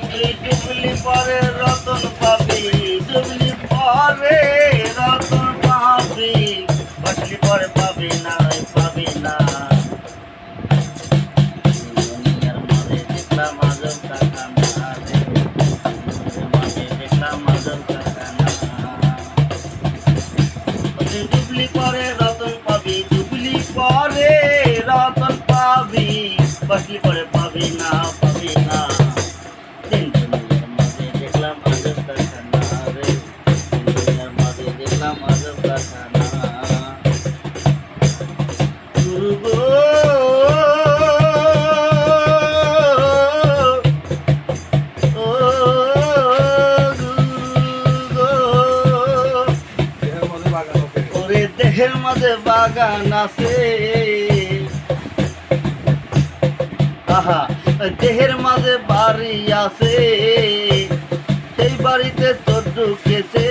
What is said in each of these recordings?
তুই ডুবলি পরে রতন পাবি, ডুবলি পরে রতন পাবি, বাঁচলি পরে পাবি না, পাবি না। দুনিয়ার মাঝে দেখলাম আজব কারখানা রে, দুনিয়ার মাঝে দেখলাম আজব কারখানা। তুই ডুবলি পরে রতন পাবি, ডুবলি পরে রতন পাবি, বাঁচলি পরে পাবি না, পাবি না। দুনিয়ার মাঝে দেখলাম আজব কারখানা রে, দুনিয়ার মাঝে দেখলাম আজব কারখানা। গুরু গো, ও গুরু গো, ওরে দেহের মাঝে বাগান আছে, আহা দেহের মাঝে বাড়ি আছে, সেই বাড়িতে চোর ঢুকেছে,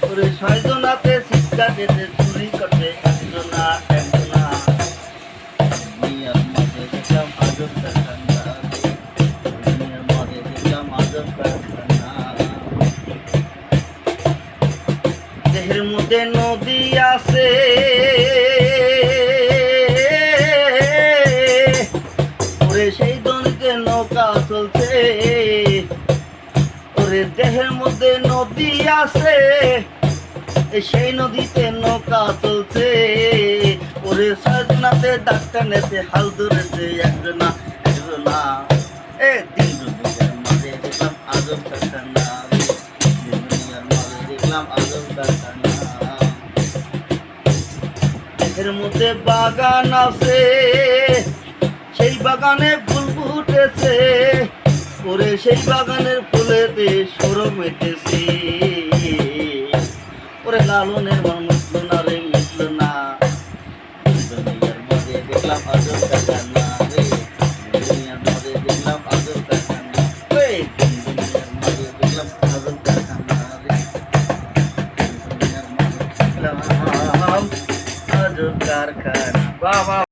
ওরে ছয়জনাতে শিক্ষা দিতে চুরি করতে একজনা একজনা। দুনিয়ার মাঝে দেখলাম আজব কারখানা, দুনিয়ার মাঝে দেখলাম আজব কারখানা। দেহের মধ্যে নদী আছে, ওরে সেই নদীতে নৌকা চলছে, ওরে দেহের মধ্যে নদী আছে, সেই নদীতে নৌকা চলছে, ওরে ছয়জনাতে ডাক্তার নেতে হাল ধরেছে একজনা একজনা। দিন দুনিয়ার মাঝে দেখলাম আজব কারখানা, দুনিয়ার মাঝে দেখলাম আজব কারখানা। দেহের মধ্যে বাগান আছে, সেই বাগানে ফুল ফুটেছে, ওরে সেই বাগানের ফুলেতে সুর মেটেছে, ওরে লালনের মন মিটল না রে, মিটল না। দুনিয়ার মাঝে দেখলাম আজব কারখানা রে, দুনিয়ার মাঝে দেখলাম আজব কারখানা, দুনিয়ার মাঝে দেখলাম আজব কারখানা রে, দুনিয়ার মাঝে দেখলাম আজব কারখানা। বাবা।